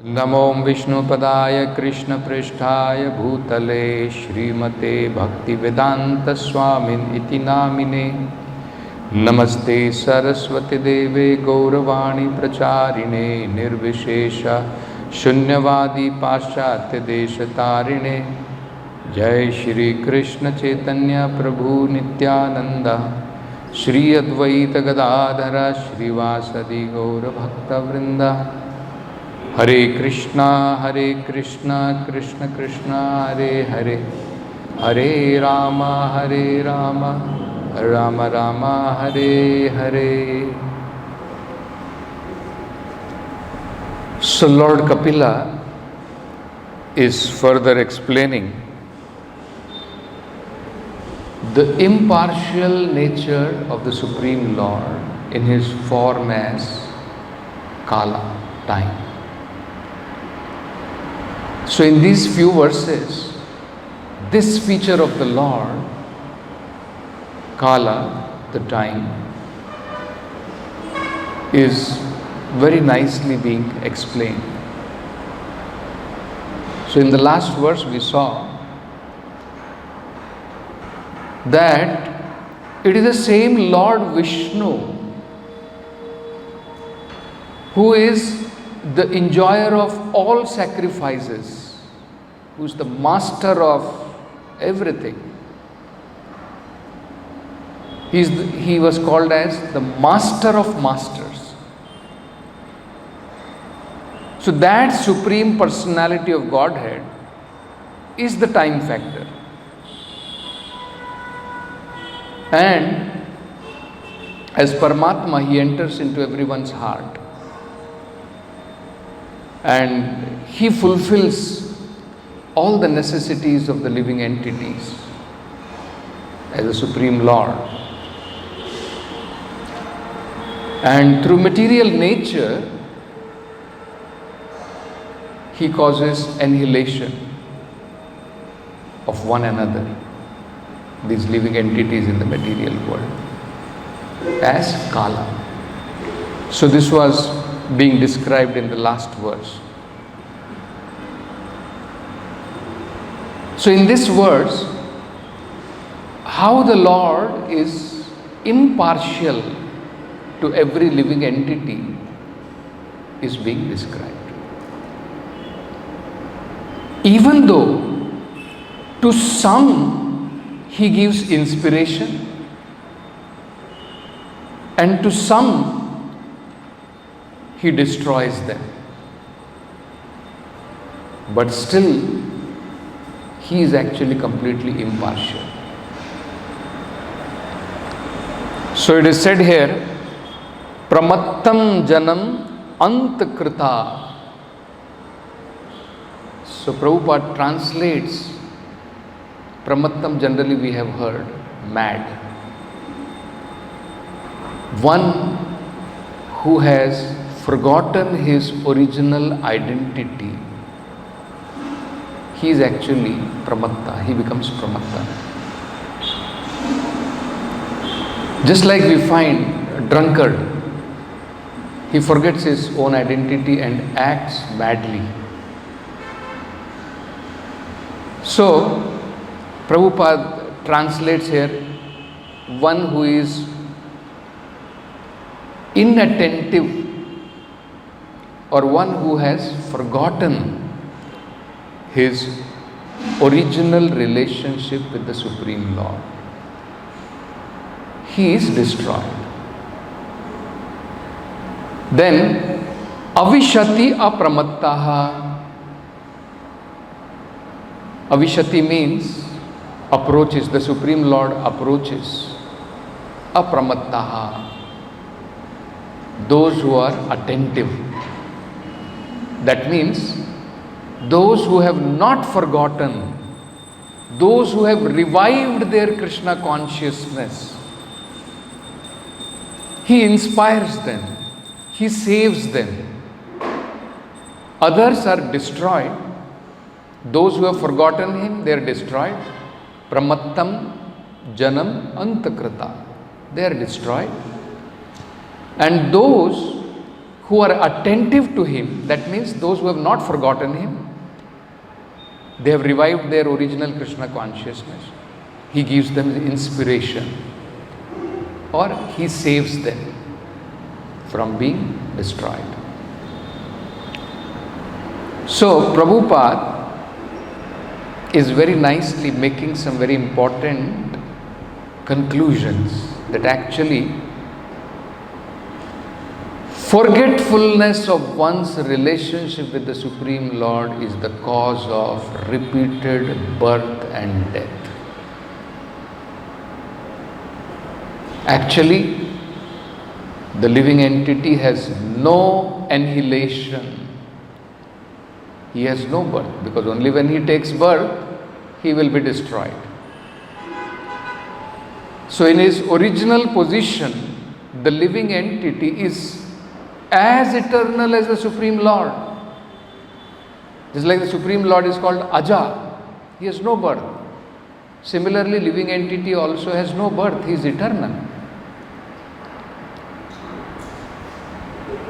नमो विष्णुपदाय कृष्णपृष्ठाय भूतले श्रीमते भक्तिवेदांत स्वामिन् इति नामिने। नमस्ते सरस्वती देवे गौरवाणी प्रचारिणे निर्विशेष शून्यवादी पाश्चात्य देशतारिणे। जय श्री कृष्ण चैतन्य प्रभु नित्यानंद श्री अद्वैत गदाधर श्रीवासदि गौर भक्तवृंद। हरे कृष्णा कृष्ण कृष्ण हरे हरे, हरे Ram Ram Ram Hare Hare. So Lord Kapila is further explaining the impartial nature of the Supreme Lord in his form as Kala, time. So in these few verses, this feature of the Lord, Kala, the time, is very nicely being explained. So in the last verse we saw that it is the same Lord Vishnu who is the enjoyer of all sacrifices, who is the master of everything. He was called as the master of masters. So that supreme personality of Godhead is the time factor. And as Paramatma, he enters into everyone's heart. And he fulfills all the necessities of the living entities as a Supreme Lord. And through material nature, he causes annihilation of one another, these living entities in the material world, as Kala. So this was being described in the last verse. So in this verse, how the Lord is impartial to every living entity is being described. Even though to some he gives inspiration and to some he destroys them, but still he is actually completely impartial. So it is said here, Pramattam Janam Antkrita. So Prabhupada translates Pramattam, generally we have heard, mad. One who has forgotten his original identity, he is actually Pramatta, he becomes Pramatta. Just like we find a drunkard, he forgets his own identity and acts badly. So, Prabhupada translates here, one who is inattentive or one who has forgotten his original relationship with the Supreme Lord, he is destroyed. Then, Avishati apramattaha. Avishati means approaches, the Supreme Lord approaches. Apramattaha, those who are attentive. That means those who have not forgotten, those who have revived their Krishna consciousness. He inspires them, he saves them. Others are destroyed. Those who have forgotten him, they are destroyed. Pramattam Janam Antakrita, they are destroyed. And those who are attentive to Him, that means those who have not forgotten Him, they have revived their original Krishna consciousness. He gives them inspiration, or He saves them from being destroyed. So Prabhupada is very nicely making some very important conclusions that actually forgetfulness of one's relationship with the Supreme Lord is the cause of repeated birth and death. Actually, the living entity has no annihilation. He has no birth, because only when he takes birth, he will be destroyed. So in his original position, the living entity is as eternal as the Supreme Lord. Just like the Supreme Lord is called Aja, he has no birth. Similarly, living entity also has no birth, he is eternal.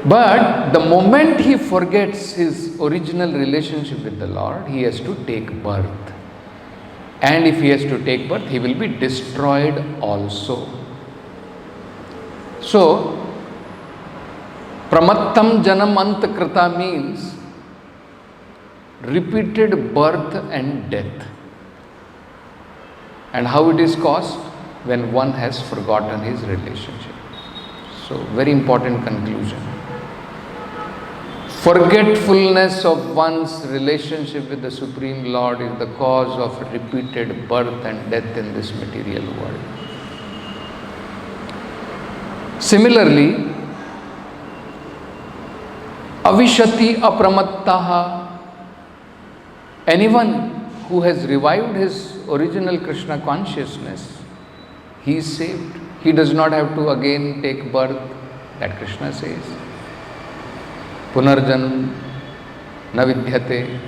But the moment he forgets his original relationship with the Lord, he has to take birth. And if he has to take birth, he will be destroyed also. So, Pramattam Janam Antakrita means repeated birth and death. And how it is caused? When one has forgotten his relationship. So, very important conclusion. Forgetfulness of one's relationship with the Supreme Lord is the cause of repeated birth and death in this material world. Similarly, Avishati apramattaha, anyone who has revived his original Krishna consciousness, he is saved. He does not have to again take birth, that Krishna says. Punarjanam na vidyate.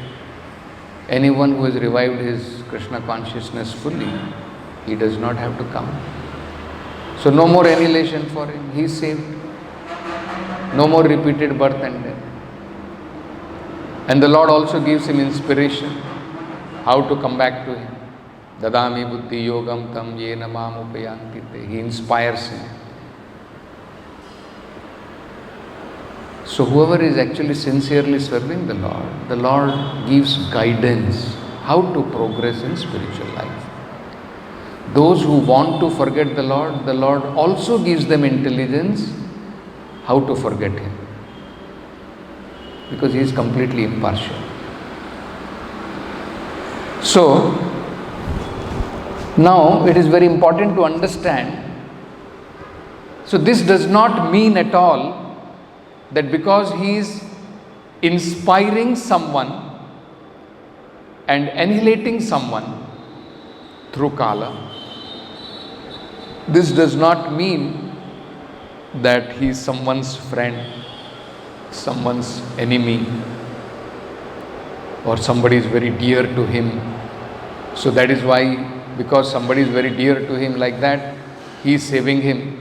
Anyone who has revived his Krishna consciousness fully, he does not have to come. So no more annihilation for him, he is saved. No more repeated birth and death. And the Lord also gives him inspiration how to come back to Him. Dadami buddhi yogam tam yena mam upayantite. He inspires him. So whoever is actually sincerely serving the Lord gives guidance how to progress in spiritual life. Those who want to forget the Lord also gives them intelligence how to forget Him. Because He is completely impartial. So, now it is very important to understand. So this does not mean at all that because he is inspiring someone and annihilating someone through Kala, this does not mean that he is someone's friend, someone's enemy, or somebody is very dear to him. So that is why, because somebody is very dear to him like that, he is saving him.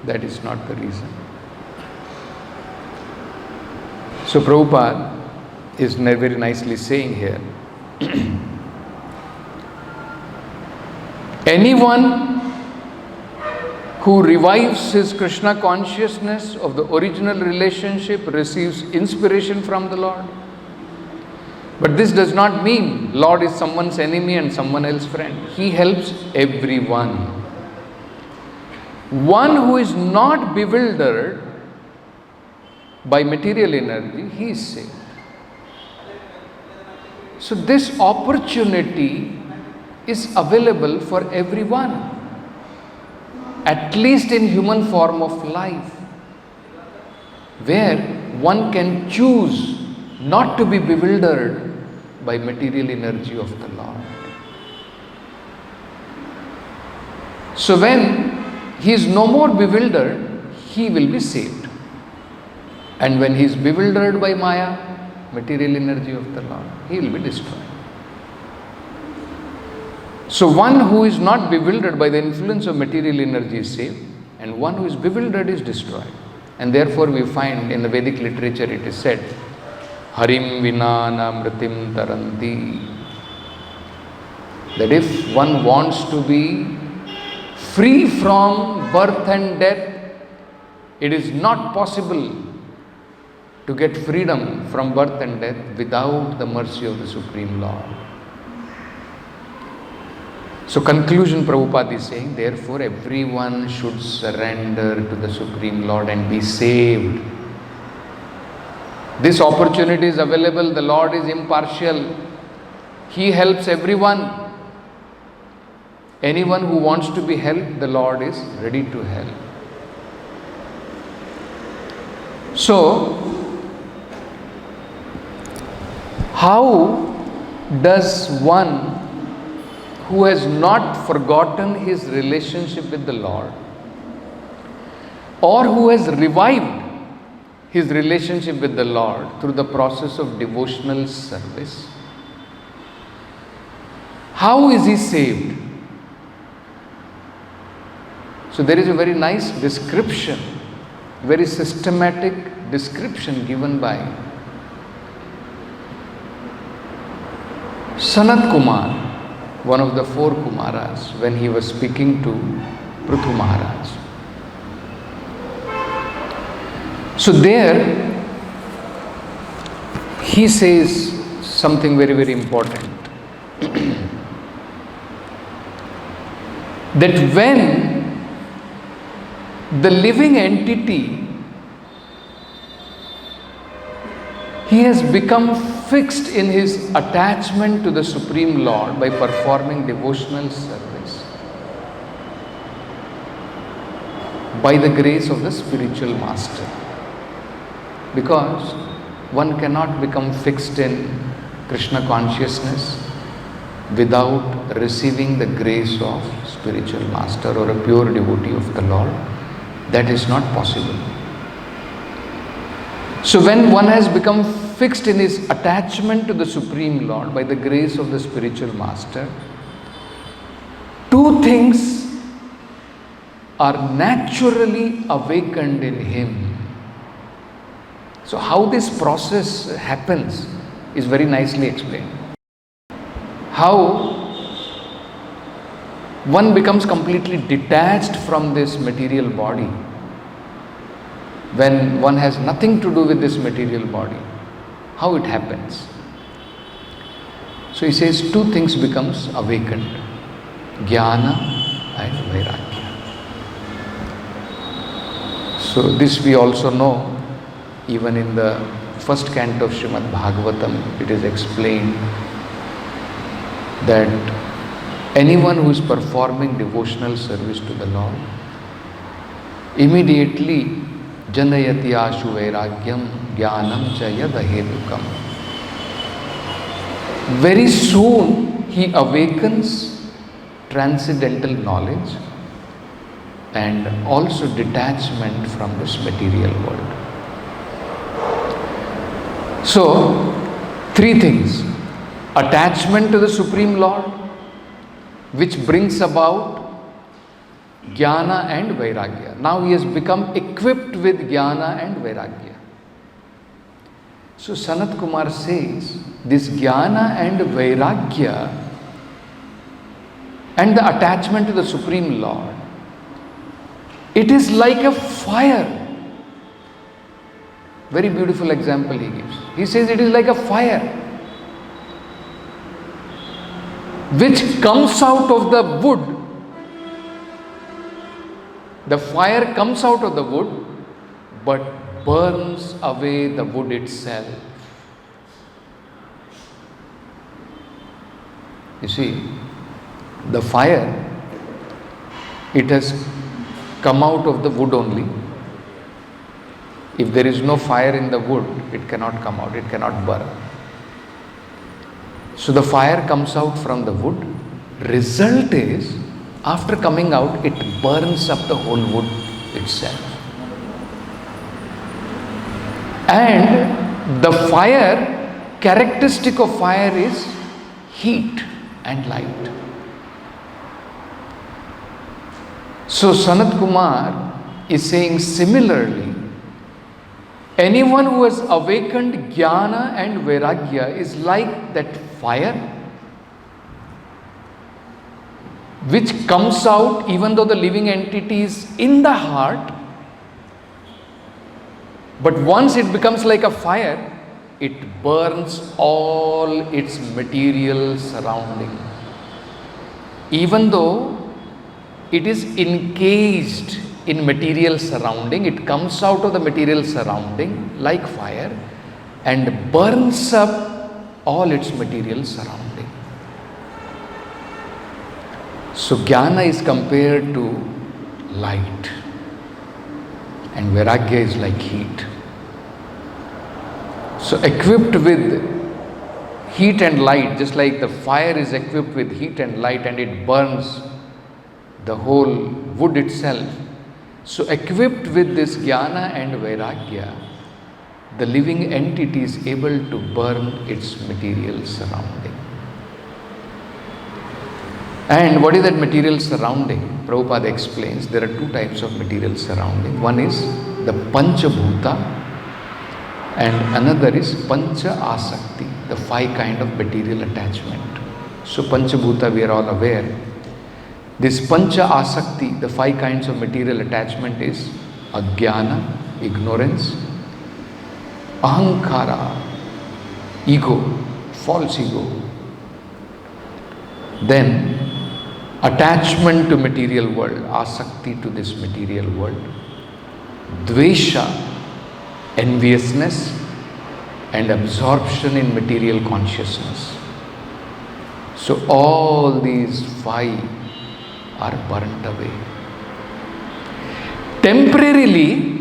That is not the reason. So Prabhupada is very nicely saying here, anyone who revives his Krishna consciousness of the original relationship receives inspiration from the Lord. But this does not mean Lord is someone's enemy and someone else's friend. He helps everyone. One who is not bewildered by material energy, he is saved. So this opportunity is available for everyone, at least in human form of life, where one can choose not to be bewildered by material energy of the Lord. So when he is no more bewildered, he will be saved. And when he is bewildered by Maya, material energy of the Lord, he will be destroyed. So one who is not bewildered by the influence of material energy is saved, and one who is bewildered is destroyed. And therefore we find in the Vedic literature it is said, Harim vinana mritim taranti. That if one wants to be free from birth and death, it is not possible to get freedom from birth and death without the mercy of the Supreme Lord. So conclusion, Prabhupada is saying, therefore everyone should surrender to the Supreme Lord and be saved. This opportunity is available. The Lord is impartial. He helps everyone. Anyone who wants to be helped, the Lord is ready to help. So, how does one who has not forgotten his relationship with the Lord, or who has revived his relationship with the Lord through the process of devotional service, how is he saved? So there is a very nice description, very systematic description given by Sanat Kumar, one of the 4 Kumaras, when he was speaking to Prithu Maharaj. So there he says something very, very important. That when the living entity, he has become fixed in his attachment to the Supreme Lord by performing devotional service, by the grace of the spiritual master. Because one cannot become fixed in Krishna consciousness without receiving the grace of spiritual master or a pure devotee of the Lord. That is not possible. So when one has become fixed in his attachment to the Supreme Lord by the grace of the spiritual master, 2 things are naturally awakened in him. So how this process happens is very nicely explained. How one becomes completely detached from this material body when one has nothing to do with this material body. How it happens? So he says 2 things becomes awakened: Jnana and Vairagya. So this we also know, even in the first canto of Srimad Bhagavatam, it is explained that anyone who is performing devotional service to the Lord, immediately janayati ashu vairagyam jnanam cha yadahedukam. Very soon he awakens transcendental knowledge and also detachment from this material world. So, 3 things: attachment to the Supreme Lord, which brings about Jnana and Vairagya. Now he has become equipped with Jnana and Vairagya. So Sanat Kumar says, this Jnana and Vairagya and the attachment to the Supreme Lord, it is like a fire. Very beautiful example he gives. He says it is like a fire which comes out of the wood. The fire comes out of the wood but burns away the wood itself. You see, the fire, it has come out of the wood only. If there is no fire in the wood, it cannot come out, it cannot burn. So the fire comes out from the wood. Result is, after coming out, it burns up the whole wood itself. And the fire, characteristic of fire is heat and light. So Sanat Kumar is saying similarly, Anyone who has awakened jnana and vairagya is like that fire which comes out even though the living entity is in the heart, but once it becomes like a fire, it burns all its material surrounding. Even though it is encased in material surrounding, it comes out of the material surrounding like fire and burns up all its material surrounding. So jnana is compared to light and vairagya is like heat. So equipped with heat and light, just like the fire is equipped with heat and light and it burns the whole wood itself. So equipped with this jnana and vairagya, the living entity is able to burn its material surrounding. And what is that material surrounding? Prabhupada explains there are two types of material surrounding. One is the Pancha Bhuta and another is Pancha Asakti, the five kind of material attachment. So Pancha Bhuta we are all aware. This Pancha Asakti, the five kinds of material attachment is Ajnana, ignorance, Ahankara, ego, false ego. Then attachment to material world, asakti to this material world, dvesha, enviousness, and absorption in material consciousness. So all these five are burnt away. Temporarily,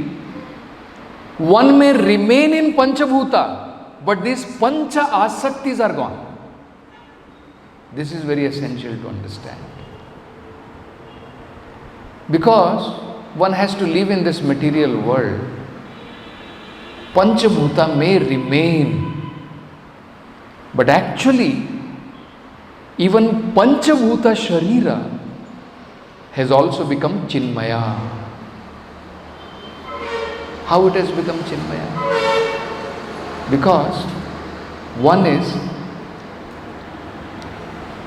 one may remain in Panchabhuta, but these Pancha Asaktis are gone. This is very essential to understand. Because one has to live in this material world, Panchabhuta may remain, but actually, even Panchabhuta Sharira has also become Chinmaya. How it has become Chinmaya? Because one is,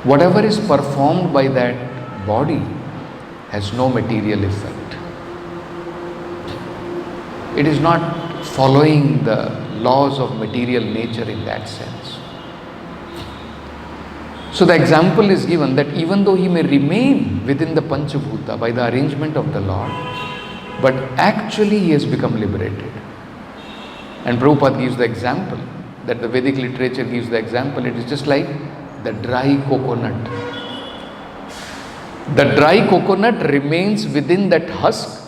whatever is performed by that body has no material effect. It is not following the laws of material nature in that sense. So the example is given that even though he may remain within the Panchabhuta by the arrangement of the Lord, but actually he has become liberated. And Prabhupada gives the example, that the Vedic literature gives the example, it is just like the dry coconut. The dry coconut remains within that husk,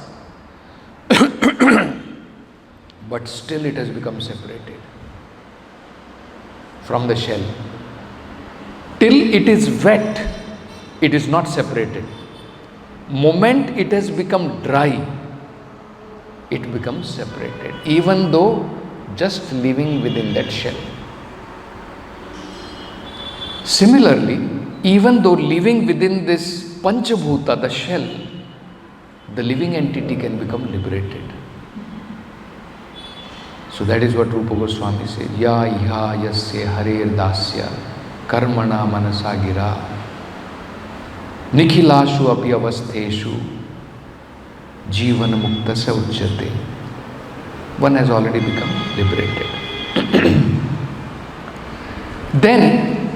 but still it has become separated from the shell. Till it is wet, it is not separated. Moment it has become dry, it becomes separated, even though just living within that shell. Similarly, even though living within this Panchabhuta, the shell, the living entity can become liberated. So that is what Rupa Goswami says, Ya iha yasya harer dasya karmana manasa gira nikhilashu api avastheshu jivan mukta se uchyate. One has already become liberated. Then,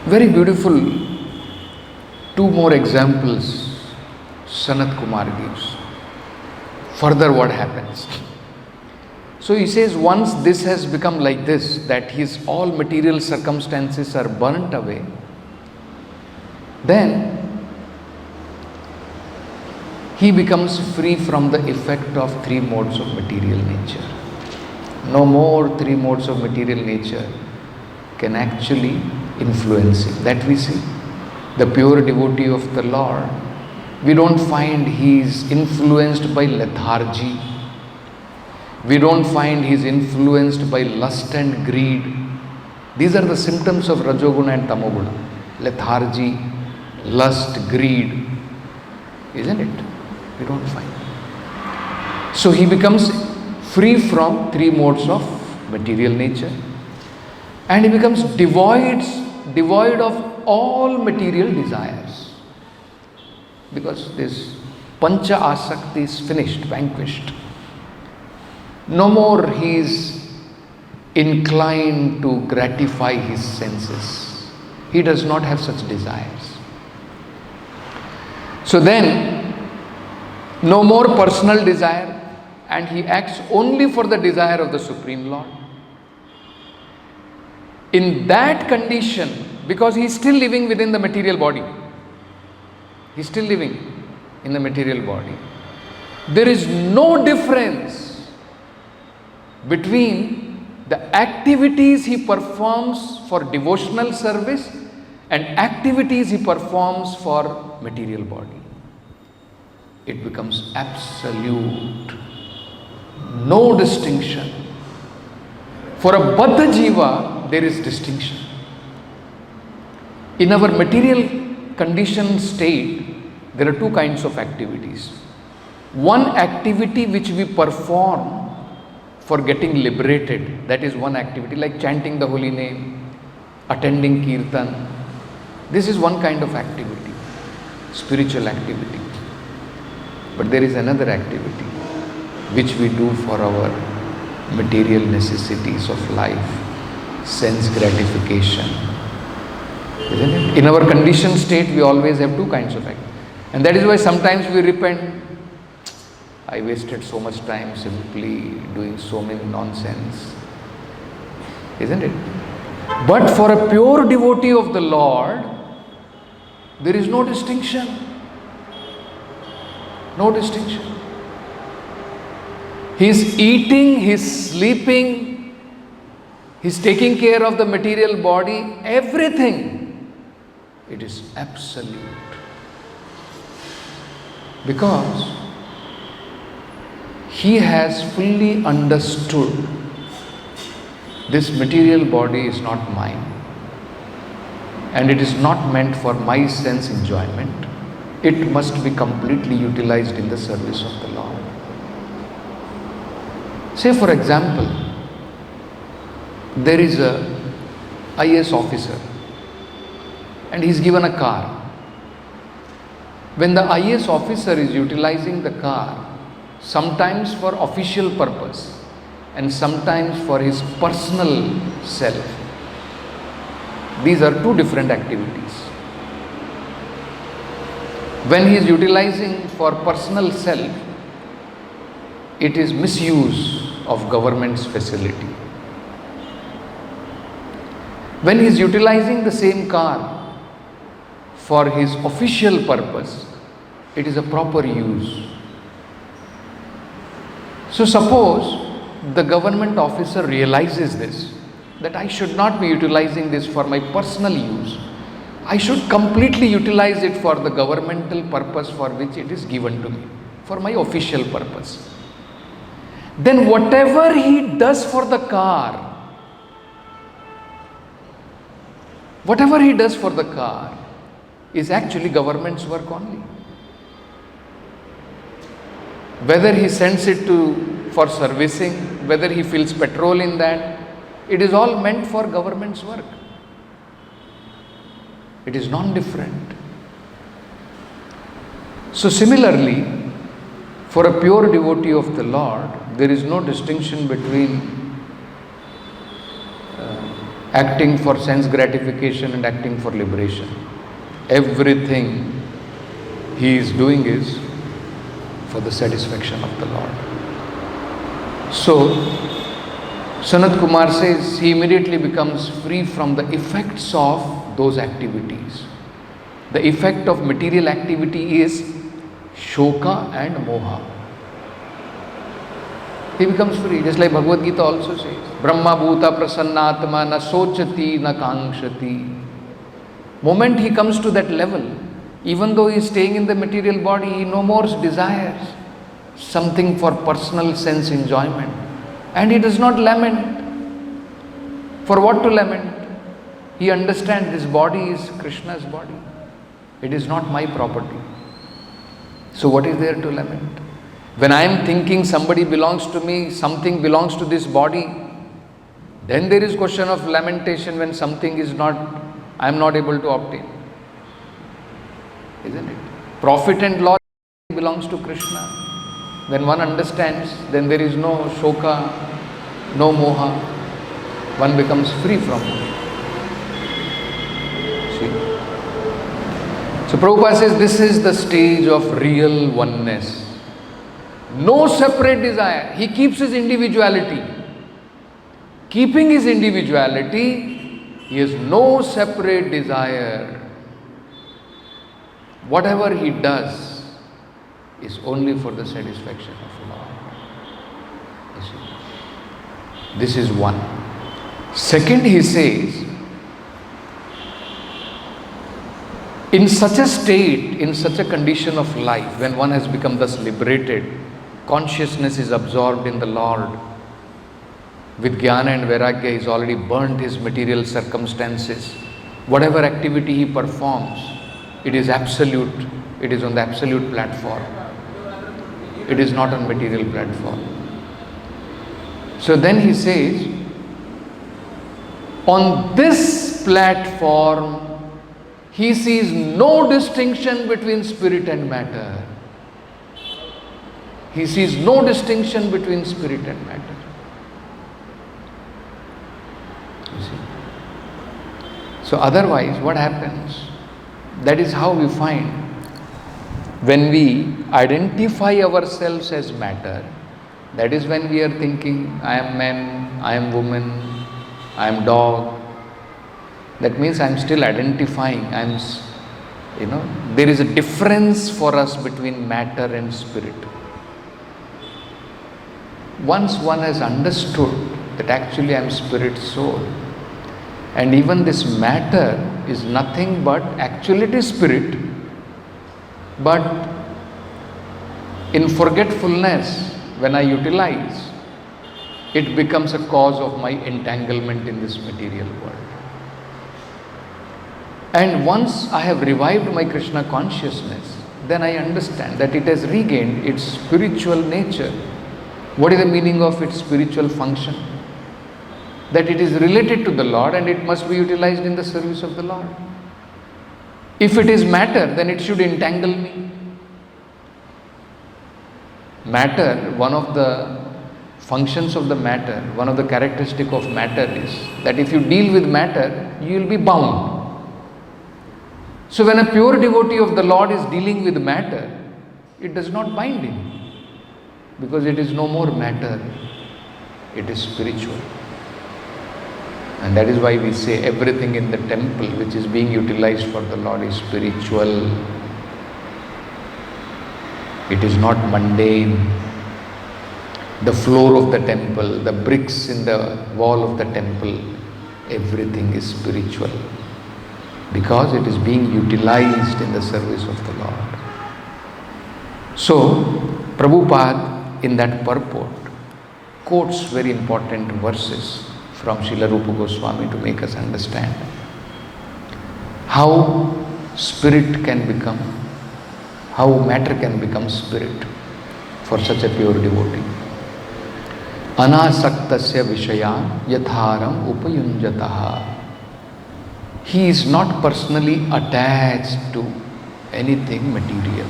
very beautiful two more examples Sanat Kumar gives. Further what happens? So he says, once this has become like this, that his all material circumstances are burnt away, then he becomes free from the effect of three modes of material nature. No more three modes of material nature can actually influence him. That we see. The pure devotee of the Lord, we don't find he is influenced by lethargy. We don't find he is influenced by lust and greed. These are the symptoms of Rajoguna and Tamoguna. Lethargy, lust, greed. Isn't it? We don't find. So he becomes free from three modes of material nature, and he becomes devoid of all material desires, because this pancha asakti is finished, vanquished. No more he is inclined to gratify his senses. He does not have such desires. So then, no more personal desire, and he acts only for the desire of the Supreme Lord. In that condition, because he is still living within the material body, he is still living in the material body, there is no difference between the activities he performs for devotional service and activities he performs for material body. It becomes absolute, no distinction. For a Baddha Jiva, there is distinction. In our material conditioned state, there are two kinds of activities. One activity which we perform for getting liberated, that is one activity, like chanting the holy name, attending kirtan. This is one kind of activity, spiritual activity. But there is another activity which we do for our material necessities of life, sense gratification. Isn't it? In our conditioned state, we always have two kinds of activity. And that is why sometimes we repent. I wasted so much time simply doing so many nonsense. Isn't it? But for a pure devotee of the Lord, there is no distinction. No distinction. He is eating, he is sleeping, he is taking care of the material body, everything. It is absolute. Because he has fully understood this material body is not mine, and it is not meant for my sense enjoyment. It must be completely utilized in the service of the Lord. Say for example, there is a IS officer and he is given a car. When the IS officer is utilizing the car, sometimes for official purpose and sometimes for his personal self, these are two different activities. When he is utilizing for personal self, it is misuse of government's facility. When he is utilizing the same car for his official purpose, it is a proper use. So suppose the government officer realizes this, that I should not be utilizing this for my personal use. I should completely utilize it for the governmental purpose for which it is given to me, for my official purpose. Then whatever he does for the car, is actually government's work only. Whether he sends it for servicing, whether he fills petrol in that, it is all meant for government's work. It is non-different. So similarly, for a pure devotee of the Lord, there is no distinction between acting for sense gratification and acting for liberation. Everything he is doing is for the satisfaction of the Lord. So, Sanat Kumar says he immediately becomes free from the effects of those activities. The effect of material activity is shoka and moha. He becomes free, just like Bhagavad Gita also says, Brahma bhuta prasannatma na sochati na kankshati. Moment he comes to that level, even though he is staying in the material body, he no more desires something for personal sense enjoyment. And he does not lament. For what to lament? He understands this body is Krishna's body. It is not my property. So what is there to lament? When I am thinking somebody belongs to me, something belongs to this body, then there is question of lamentation when something is not, I am not able to obtain. Isn't it? Profit and loss belongs to Krishna. When one understands, then there is no shoka, no moha. One becomes free from it. See? So Prabhupada says this is the stage of real oneness. No separate desire. He keeps his individuality. Keeping his individuality, he has no separate desire. Whatever he does is only for the satisfaction of Lord. You see? This is one. Second, he says, in such a state, in such a condition of life, when one has become thus liberated, consciousness is absorbed in the Lord. With jnana and vairagya, he's already burnt his material circumstances. Whatever activity he performs, it is absolute. It is on the absolute platform. It is not on material platform. So then he says, on this platform, he sees no distinction between spirit and matter. He sees no distinction between spirit and matter. You see? So otherwise, what happens? That is how we find when we identify ourselves as matter, that is when we are thinking, I am man, I am woman, I am dog. That means I am still identifying, there is a difference for us between matter and spirit. Once one has understood that actually I am spirit soul, and even this matter is nothing but, actually it is spirit, but in forgetfulness, when I utilize, it becomes a cause of my entanglement in this material world. And once I have revived my Krishna consciousness, then I understand that it has regained its spiritual nature. What is the meaning of its spiritual function? That it is related to the Lord and it must be utilized in the service of the Lord. If it is matter, then it should entangle me. Matter, one of the functions of the matter, one of the characteristic of matter is that if you deal with matter, you will be bound. So when a pure devotee of the Lord is dealing with matter, it does not bind him, because it is no more matter, it is spiritual. And that is why we say everything in the temple which is being utilized for the Lord is spiritual. It is not mundane. The floor of the temple, the bricks in the wall of the temple, everything is spiritual, because it is being utilized in the service of the Lord. So, Prabhupada in that purport quotes very important verses from Srila Rupa Goswami to make us understand how spirit can become, how matter can become spirit for such a pure devotee. Anasaktasya vishaya yatharam upayunjataha. He is not personally attached to anything material.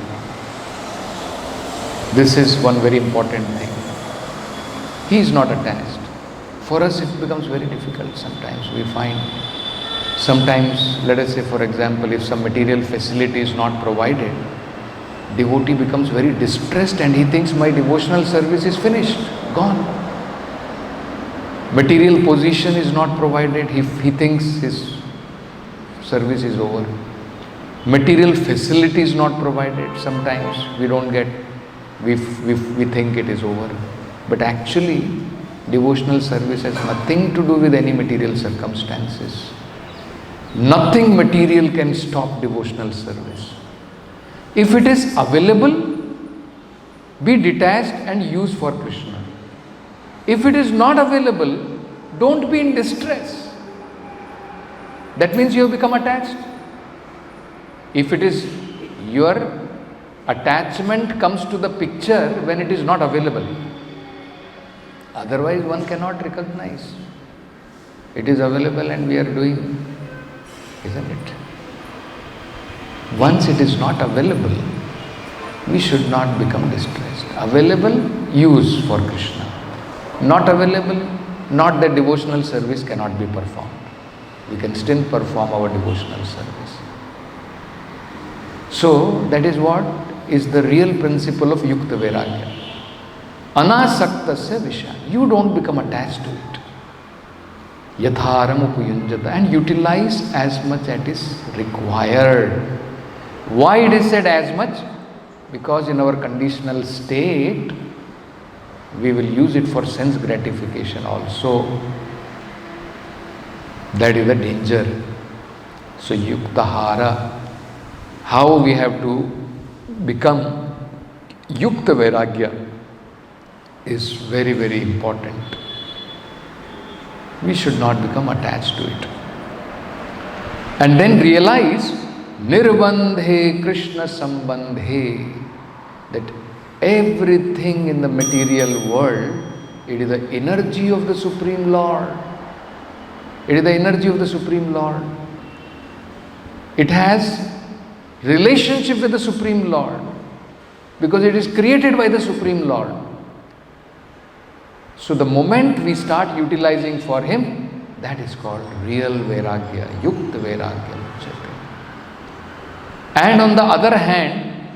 This is one very important thing. He is not attached. For us it becomes very difficult sometimes. We find, sometimes, let us say for example, if some material facility is not provided, devotee becomes very distressed and he thinks my devotional service is finished, gone. Material position is not provided, he thinks his service is over. Material facility is not provided, sometimes we don't get, we think it is over. But actually, devotional service has nothing to do with any material circumstances. Nothing material can stop devotional service. If it is available, be detached and use for Krishna. If it is not available, don't be in distress. That means you have become attached. If it is your Attachment comes to the picture when it is not available. Otherwise, one cannot recognize. It is available and we are doing, isn't it? Once it is not available, we should not become distressed. Available, use for Krishna. Not available, not that devotional service cannot be performed. We can still perform our devotional service. So, that is what is the real principle of Yukta Vairagya. Anasaktasya Visha. You don't become attached to it. Yatharam upayunjata, and utilize as much as is required. Why it is said as much? Because in our conditional state, we will use it for sense gratification also. That is the danger. So Yuktahara, how we have to become Yukta Vairagya is very, very important. We should not become attached to it. And then realize Nirbandhe Krishna Sambandhe, that everything in the material world, it is the energy of the Supreme Lord. It is the energy of the Supreme Lord. It has relationship with the Supreme Lord because it is created by the Supreme Lord. So the moment we start utilizing for Him, that is called real Vairagya, Yukta Vairagya. And on the other hand,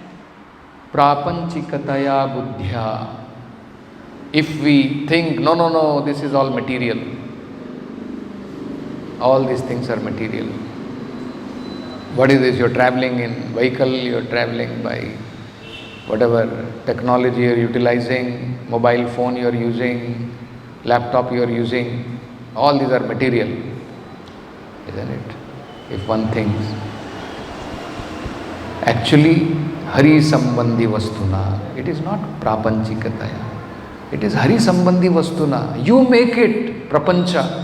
Prapanchikataya Buddhya, if we think, no, this is all material, all these things are material. What is this? You're traveling in vehicle, you're traveling by whatever technology you're utilizing, mobile phone you're using, laptop you're using, all these are material, isn't it? If one thinks. Actually, Hari Sambandhi Vastuna, it is not Prapanchikataya. It is Hari Sambandhi Vastuna. You make it Prapancha.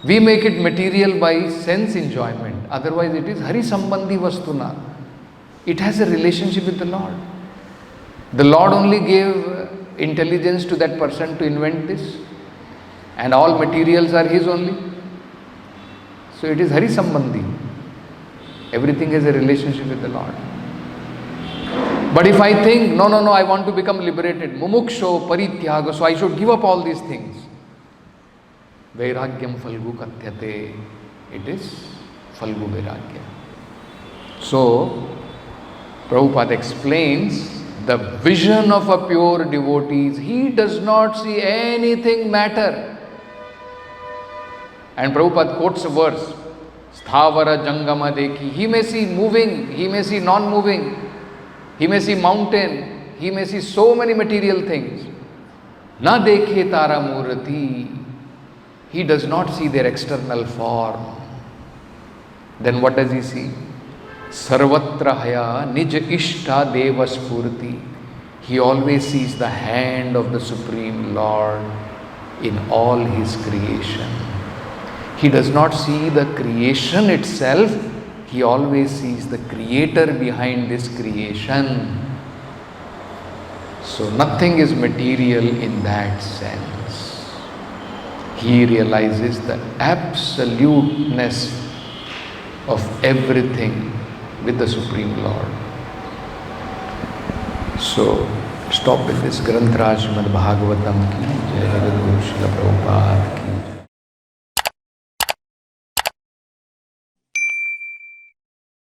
We make it material by sense enjoyment. Otherwise, it is Hari Sambandhi Vastuna. It has a relationship with the Lord. The Lord only gave intelligence to that person to invent this, and all materials are His only. So it is Hari Sambandhi. Everything has a relationship with the Lord. But if I think, no, I want to become liberated, mumuksho parityaga, so I should give up all these things. Vairagyam falgu katyate. It is falgu vairagya. So, Prabhupada explains the vision of a pure devotee. He does not see anything matter. And Prabhupada quotes a verse, Sthavara Jangama Dekhi. He may see moving, he may see non-moving, he may see mountain, he may see so many material things. Na dekhe tara murati. He does not see their external form. Then what does he see? Sarvatra haya nij ishta deva spurti. He always sees the hand of the Supreme Lord in all His creation. He does not see the creation itself, he always sees the Creator behind this creation. So nothing is material in that sense. He realizes the absoluteness of everything with the Supreme Lord. So, stop with this. Granth Srimad Bhagavatam ki Jai, Guru Srila Prabhupada ki